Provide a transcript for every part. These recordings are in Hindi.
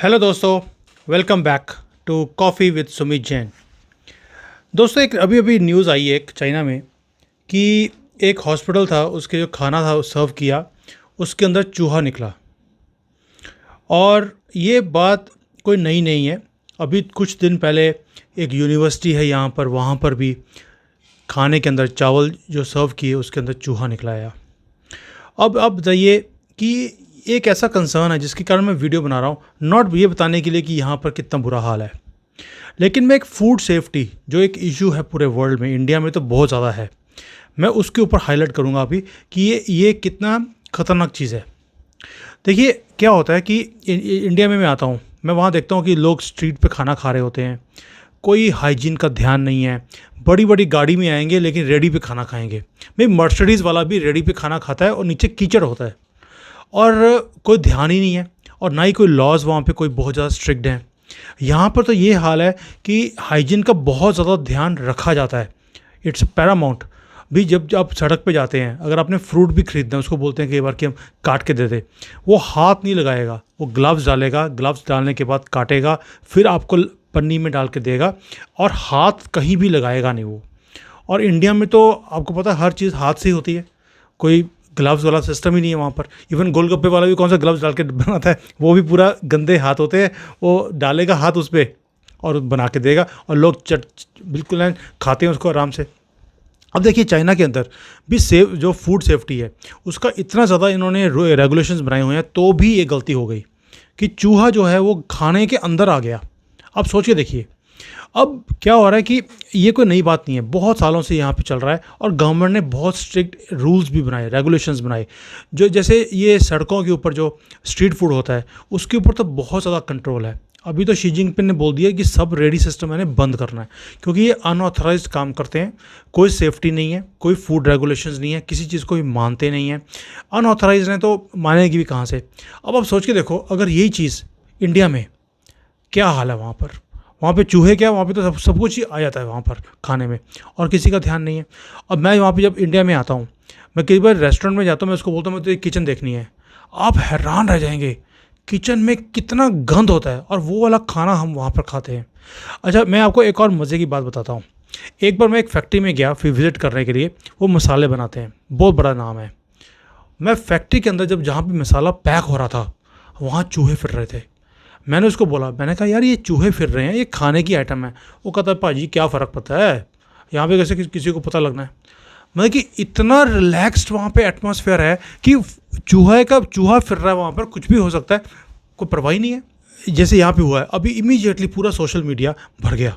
हेलो दोस्तों, welcome back to coffee with Sumit Jain. दोस्तों, एक अभी अभी न्यूज़ आई है एक चाइना में कि एक हॉस्पिटल था, उसके जो खाना था सर्व किया, उसके अंदर चूहा निकला। और ये बात कोई नई नहीं है। अभी कुछ दिन पहले एक यूनिवर्सिटी है यहाँ पर, वहाँ पर भी खाने के अंदर चावल जो सर्व किए उसके अंदर चूहा निकला आया। अब बताइए कि एक ऐसा कंसर्न है जिसके कारण मैं वीडियो बना रहा हूँ, नॉट ये बताने के लिए कि यहाँ पर कितना बुरा हाल है, लेकिन मैं एक फूड सेफ्टी जो एक इशू है पूरे वर्ल्ड में, इंडिया में तो बहुत ज़्यादा है, मैं उसके ऊपर हाईलाइट करूँगा अभी कि ये कितना ख़तरनाक चीज़ है। देखिए क्या होता है कि इंडिया में मैं आता हूँ, मैं वहाँ देखता हूँ कि लोग स्ट्रीट पे खाना खा रहे होते हैं, कोई हाइजीन का ध्यान नहीं है। बड़ी बड़ी गाड़ी में आएंगे लेकिन रेडी पे खाना खाएंगे। भाई मर्सिडीज़ वाला भी रेडी पे खाना खाता है और नीचे कीचड़ होता है और कोई ध्यान ही नहीं है, और ना ही कोई लॉज वहाँ पे कोई बहुत ज़्यादा स्ट्रिक्ट हैं। यहाँ पर तो ये हाल है कि हाइजीन का बहुत ज़्यादा ध्यान रखा जाता है, इट्स पैरामाउंट। भी जब आप सड़क पे जाते हैं, अगर आपने फ्रूट भी खरीदना है, उसको बोलते हैं कई बार कि हम काट के दे दे, वो हाथ नहीं लगाएगा, वो ग्लव्स डालेगा, ग्लव्स डालने के बाद काटेगा, फिर आपको पन्नी में डाल के देगा, और हाथ कहीं भी लगाएगा नहीं वो। और इंडिया में तो आपको पता है हर चीज़ हाथ से ही होती है, कोई ग्लव्स वाला सिस्टम ही नहीं है वहाँ पर। इवन गोलगप्पे वाला भी कौन सा ग्लव्स डाल के बनाता है, वो भी पूरा गंदे हाथ होते हैं, वो डालेगा हाथ उस पर और बना के देगा, और लोग बिल्कुल खाते हैं उसको आराम से। अब देखिए चाइना के अंदर भी जो फूड सेफ्टी है उसका इतना ज़्यादा इन्होंने रेगुलेशंस बनाए हुए हैं, तो भी ये गलती हो गई कि चूहा जो है वो खाने के अंदर आ गया। अब सोचिए, देखिए अब क्या हो रहा है कि ये कोई नई बात नहीं है, बहुत सालों से यहाँ पे चल रहा है, और गवर्नमेंट ने बहुत स्ट्रिक्ट रूल्स भी बनाए, रेगुलेशंस बनाए। जो जैसे ये सड़कों के ऊपर जो स्ट्रीट फूड होता है उसके ऊपर तो बहुत ज़्यादा कंट्रोल है। अभी तो शी जिनपिंग ने बोल दिया कि सब रेडी सिस्टम है बंद करना है, क्योंकि ये अनऑथराइज्ड काम करते हैं, कोई सेफ्टी नहीं है, कोई फूड रेगुलेशंस नहीं है, किसी चीज़ को भी मानते नहीं हैं। अनऑथराइज्ड हैं तो मानेगी भी कहाँ से। अब आप सोच के देखो, अगर यही चीज़ इंडिया में, क्या हाल है वहाँ पर। वहाँ पे चूहे क्या, वहाँ पे तो सब कुछ ही आ जाता है वहाँ पर खाने में, और किसी का ध्यान नहीं है। अब मैं वहाँ पे जब इंडिया में आता हूँ, मैं कई बार रेस्टोरेंट में जाता हूँ, मैं उसको बोलता हूँ मुझे किचन देखनी है, आप हैरान रह जाएंगे किचन में कितना गंद होता है, और वो वाला खाना हम वहाँ पर खाते हैं। अच्छा, मैं आपको एक और मज़े की बात बताता हूँ। एक बार मैं एक फैक्ट्री में गया फिर विज़िट करने के लिए, वो मसाले बनाते हैं, बहुत बड़ा नाम है। मैं फैक्ट्री के अंदर जब जहाँ पर मसाला पैक हो रहा था, वहाँ चूहे फिर रहे थे। मैंने उसको बोला, मैंने कहा यार ये चूहे फिर रहे हैं, ये खाने की आइटम है। वो कहता है भाजी क्या फ़र्क पड़ता है, यहाँ पे कैसे किसी को पता लगना है। मतलब कि इतना रिलैक्स्ड वहाँ पे एटमॉस्फेयर है कि चूहा फिर रहा है वहाँ पर, कुछ भी हो सकता है, कोई परवाही नहीं है। जैसे यहाँ पे हुआ है, अभी इमीडिएटली पूरा सोशल मीडिया भर गया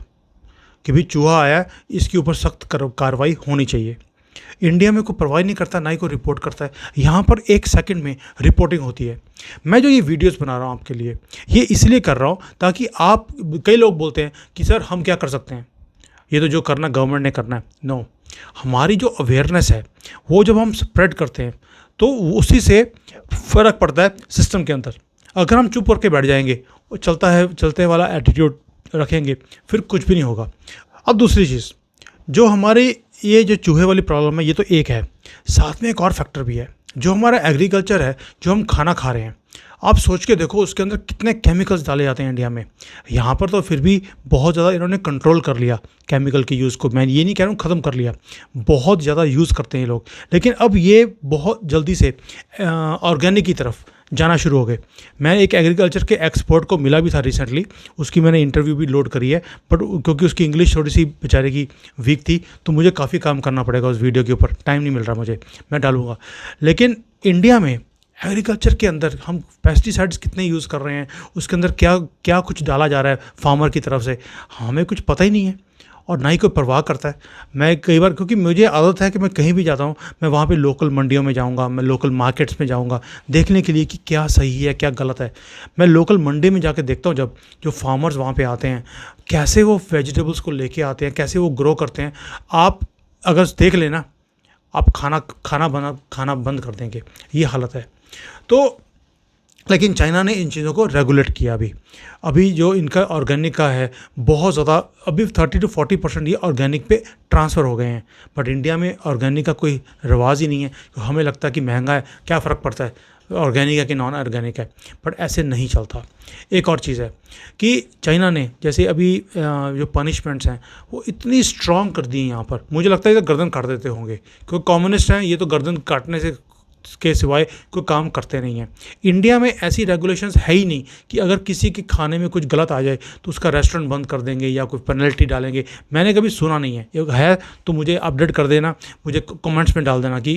कि भाई चूहा आया है, इसके ऊपर सख्त कार्रवाई होनी चाहिए। इंडिया में कोई परवाह नहीं करता, ना ही कोई रिपोर्ट करता है। यहाँ पर एक सेकंड में रिपोर्टिंग होती है। मैं जो ये वीडियोस बना रहा हूँ आपके लिए, ये इसलिए कर रहा हूँ ताकि आप, कई लोग बोलते हैं कि सर हम क्या कर सकते हैं, ये तो जो करना गवर्नमेंट ने करना है। नो, हमारी जो अवेयरनेस है वो जब हम स्प्रेड करते हैं तो उसी से फ़र्क पड़ता है सिस्टम के अंदर। अगर हम चुप करके बैठ जाएंगे, वो चलते वाला एटीट्यूड रखेंगे, फिर कुछ भी नहीं होगा। अब दूसरी चीज़, जो हमारी ये जो चूहे वाली प्रॉब्लम है, ये तो एक है, साथ में एक और फैक्टर भी है, जो हमारा एग्रीकल्चर है, जो हम खाना खा रहे हैं। आप सोच के देखो उसके अंदर कितने केमिकल्स डाले जाते हैं इंडिया में। यहाँ पर तो फिर भी बहुत ज़्यादा इन्होंने कंट्रोल कर लिया केमिकल के यूज़ को। मैं ये नहीं कह रहा हूँ ख़त्म कर लिया, बहुत ज़्यादा यूज़ करते हैं लोग, लेकिन अब ये बहुत जल्दी से ऑर्गेनिक की तरफ जाना शुरू हो गए। मैं एक एग्रीकल्चर के एक्सपर्ट को मिला भी था रिसेंटली, उसकी मैंने इंटरव्यू भी लोड करी है, बट क्योंकि उसकी इंग्लिश थोड़ी सी बेचारे की वीक थी, तो मुझे काफ़ी काम करना पड़ेगा उस वीडियो के ऊपर, टाइम नहीं मिल रहा मुझे, मैं डालूंगा। लेकिन इंडिया में एग्रीकल्चर के अंदर हम पेस्टिसाइड्स कितने यूज़ कर रहे हैं, उसके अंदर क्या क्या कुछ डाला जा रहा है फार्मर की तरफ से, हमें कुछ पता ही नहीं है, और ना ही कोई परवाह करता है। मैं कई बार, क्योंकि मुझे आदत है कि मैं कहीं भी जाता हूँ, मैं वहाँ पे लोकल मंडियों में जाऊँगा, मैं लोकल मार्केट्स में जाऊँगा देखने के लिए कि क्या सही है क्या गलत है। मैं लोकल मंडी में जाके देखता हूँ, जब जो फार्मर्स वहाँ पे आते हैं, कैसे वो वेजिटेबल्स को लेके आते हैं, कैसे वो ग्रो करते हैं। आप अगर देख लेना, आप खाना बंद कर देंगे, ये हालत है। तो लेकिन चाइना ने इन चीज़ों को रेगुलेट किया। अभी जो इनका ऑर्गेनिक का है बहुत ज़्यादा, अभी 30 to 40% ये ऑर्गेनिक पे ट्रांसफ़र हो गए हैं। बट इंडिया में ऑर्गेनिक का कोई रिवाज ही नहीं है। हमें लगता है कि महंगा है, क्या फ़र्क पड़ता है, ऑर्गेनिक है कि नॉन ऑर्गेनिक है, बट ऐसे नहीं चलता। एक और चीज़ है कि चाइना ने जैसे अभी जो पनिशमेंट्स हैं वो इतनी स्ट्रॉन्ग कर दी हैं यहाँ पर, मुझे लगता है ये तो गर्दन काट देते होंगे, क्योंकि कम्युनिस्ट हैं ये तो गर्दन काटने से के सिवाय कोई काम करते नहीं हैं। इंडिया में ऐसी रेगुलेशंस है ही नहीं कि अगर किसी के खाने में कुछ गलत आ जाए तो उसका रेस्टोरेंट बंद कर देंगे या कोई पेनल्टी डालेंगे, मैंने कभी सुना नहीं है। है तो मुझे अपडेट कर देना, मुझे कमेंट्स में डाल देना कि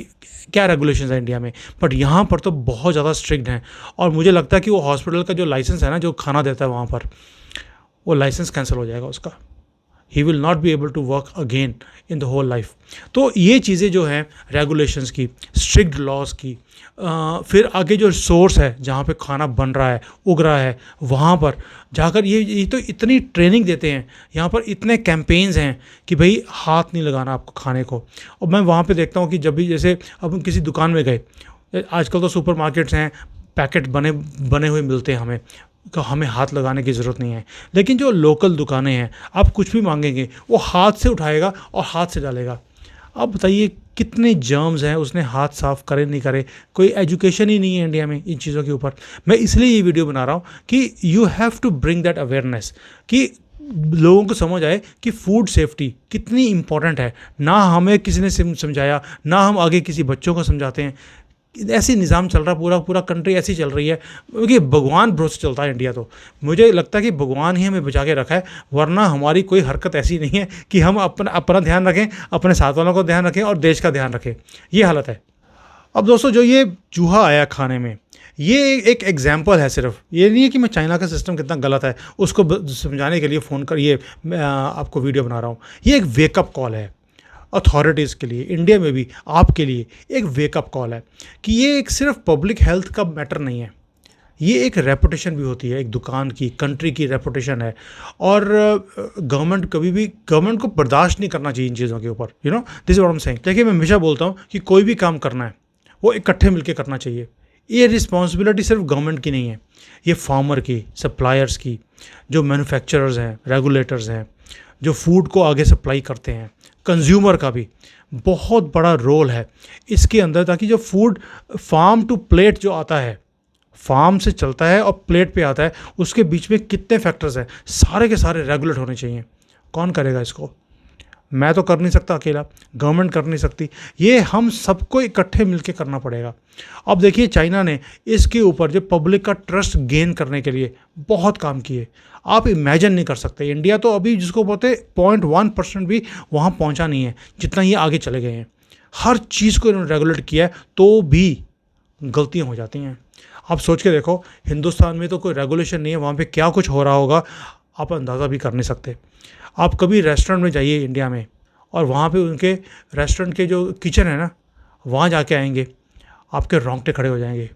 क्या रेगुलेशंस है इंडिया में। बट यहाँ पर तो बहुत ज़्यादा स्ट्रिक्ट हैं, और मुझे लगता है कि वो हॉस्पिटल का जो लाइसेंस है ना, जो खाना देता है वहाँ पर, वो लाइसेंस कैंसिल हो जाएगा उसका। He will not be able to work again in the whole life. तो ये चीज़ें जो हैं रेगुलेशंस की, स्ट्रिक्ट लॉज की, फिर आगे जो सोर्स है जहाँ पे खाना बन रहा है, उग रहा है, वहाँ पर जाकर ये तो इतनी ट्रेनिंग देते हैं, यहाँ पर इतने कैंपेन्स हैं कि भाई हाथ नहीं लगाना आपको खाने को। और मैं वहाँ पे देखता हूँ कि जब भी जैसे अब हम किसी दुकान में गए, आजकल तो सुपर मार्केट्स हैं, पैकेट बने हुए मिलते हैं हमें, तो हमें हाथ लगाने की ज़रूरत नहीं है। लेकिन जो लोकल दुकानें हैं, आप कुछ भी मांगेंगे वो हाथ से उठाएगा और हाथ से डालेगा। अब बताइए कितने जर्म्स हैं, उसने हाथ साफ़ करे नहीं करे, कोई एजुकेशन ही नहीं है इंडिया में इन चीज़ों के ऊपर। मैं इसलिए ये वीडियो बना रहा हूँ कि you have to bring that awareness, कि लोगों को समझ आए कि फूड सेफ्टी कितनी इंपॉर्टेंट है। ना हमें किसी ने समझाया, ना हम आगे किसी बच्चों को समझाते हैं। ऐसे निज़ाम चल रहा है, पूरा कंट्री ऐसी चल रही है, क्योंकि भगवान भरोसे चलता है इंडिया। तो मुझे लगता है कि भगवान ही हमें बचा के रखा है, वरना हमारी कोई हरकत ऐसी नहीं है कि हम अपना ध्यान रखें, अपने साथ वालों का ध्यान रखें और देश का ध्यान रखें। ये हालत है। अब दोस्तों, जो ये चूहा आया खाने में, ये एक एग्जाम्पल है सिर्फ, ये नहीं है कि मैं चाइना का सिस्टम कितना गलत है उसको समझाने के लिए फ़ोन कर ये आपको वीडियो बना रहा हूँ। ये एक वेकअप कॉल है अथॉरिटीज़ के लिए, इंडिया में भी आपके लिए एक वेकअप कॉल है कि ये एक सिर्फ पब्लिक हेल्थ का मैटर नहीं है, ये एक रेपुटेशन भी होती है, एक दुकान की, कंट्री की रेपुटेशन है। और गवर्नमेंट कभी भी, गवर्नमेंट को बर्दाश्त नहीं करना चाहिए इन चीज़ों के ऊपर। This is what I am saying. देखिए, मैं हमेशा बोलता हूँ कि कोई भी काम करना है वो इकट्ठे मिलकर करना चाहिए। ये रिस्पॉन्सिबिलिटी सिर्फ गवर्नमेंट की नहीं है, ये फार्मर की, सप्लायर्स की, जो मैन्युफैक्चरर्स हैं, रेगुलेटर्स हैं, जो फूड को आगे सप्लाई करते हैं, कंज्यूमर का भी बहुत बड़ा रोल है इसके अंदर, ताकि जो फूड फार्म टू प्लेट जो आता है, फार्म से चलता है और प्लेट पे आता है, उसके बीच में कितने फैक्टर्स हैं, सारे के सारे रेगुलेट होने चाहिए। कौन करेगा इसको? मैं तो कर नहीं सकता अकेला, गवर्नमेंट कर नहीं सकती, ये हम सबको इकट्ठे मिलके करना पड़ेगा। अब देखिए, चाइना ने इसके ऊपर जो पब्लिक का ट्रस्ट गेन करने के लिए बहुत काम किए, आप इमेजिन नहीं कर सकते। इंडिया तो अभी जिसको बोलते 0.1% भी वहाँ पहुँचा नहीं है, जितना ये आगे चले गए हैं। हर चीज़ को इन्होंने रेगुलेट किया है, तो भी गलतियाँ हो जाती हैं। आप सोच के देखो, हिंदुस्तान में तो कोई रेगुलेशन नहीं है, वहाँ पे क्या कुछ हो रहा होगा आप अंदाज़ा भी कर नहीं सकते। आप कभी रेस्टोरेंट में जाइए इंडिया में, और वहाँ पे उनके रेस्टोरेंट के जो किचन है ना, वहाँ जाके आएंगे, आपके रोंगटे खड़े हो जाएंगे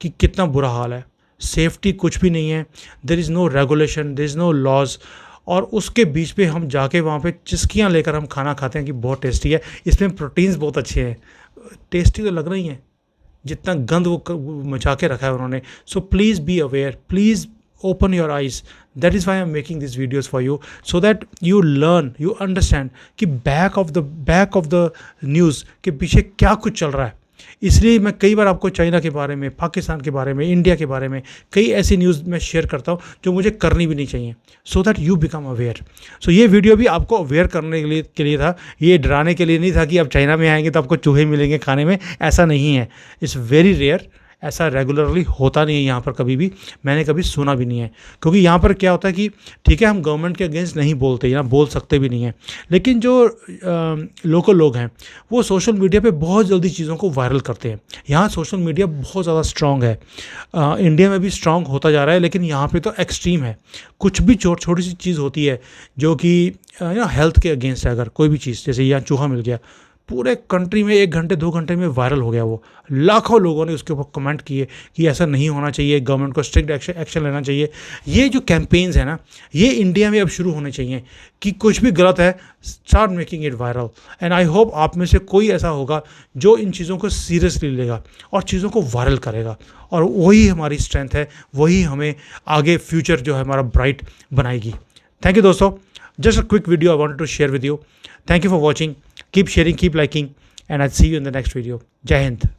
कि कितना बुरा हाल है। सेफ्टी कुछ भी नहीं है, there is no regulation, there is no laws, और उसके बीच पे हम जाके वहाँ पे चिस्कियाँ लेकर हम खाना खाते हैं कि बहुत टेस्टी है, इसमें प्रोटीन्स बहुत अच्छे हैं। टेस्टी तो लग रही हैं, जितना गंद वो मचा के रखा है उन्होंने। So please be aware, please open your eyes. That is why I'm making these videos for you, so that you learn, you understand कि back of the news के पीछे क्या कुछ चल रहा है। इसलिए मैं कई बार आपको चाइना के बारे में, पाकिस्तान के बारे में, इंडिया के बारे में कई ऐसी न्यूज़ मैं शेयर करता हूँ जो मुझे करनी भी नहीं चाहिए, so that you become aware. So ये वीडियो भी आपको अवेयर करने के लिए था, ये डराने के लिए नहीं था कि आप चाइना में आएंगे तो आपको चूहे मिलेंगे खाने में, ऐसा नहीं है। इट्स वेरी रेयर, ऐसा रेगुलरली होता नहीं है यहाँ पर, कभी भी मैंने कभी सुना भी नहीं है। क्योंकि यहाँ पर क्या होता है कि ठीक है, हम गवर्नमेंट के अगेंस्ट नहीं बोलते, यहाँ बोल सकते भी नहीं हैं, लेकिन जो लोकल लोग हैं वो सोशल मीडिया पे बहुत जल्दी चीज़ों को वायरल करते हैं। यहाँ सोशल मीडिया बहुत ज़्यादा स्ट्रॉन्ग है, इंडिया में भी स्ट्रॉन्ग होता जा रहा है, लेकिन यहाँ पर तो एक्सट्रीम है। कुछ भी छोटी सी चीज़ होती है जो कि हेल्थ के अगेंस्ट है, अगर कोई भी चीज़, जैसे यहाँ चूहा मिल गया, पूरे कंट्री में 1 घंटे 2 घंटे में वायरल हो गया वो। लाखों लोगों ने उसके ऊपर कमेंट किए कि ऐसा नहीं होना चाहिए, गवर्नमेंट को स्ट्रिक्ट एक्शन लेना चाहिए। ये जो कैंपेन्स है ना, ये इंडिया में अब शुरू होने चाहिए कि कुछ भी गलत है, start making it viral. And I hope आप में से कोई ऐसा होगा जो इन चीज़ों को सीरियसली लेगा और चीज़ों को वायरल करेगा, और वही हमारी स्ट्रेंथ है, वही हमें आगे फ्यूचर जो है हमारा ब्राइट बनाएगी। थैंक यू दोस्तों, just a quick video I wanted to share with you. Thank you for watching. Keep sharing, keep liking, and I'll see you in the next video. Jai Hind.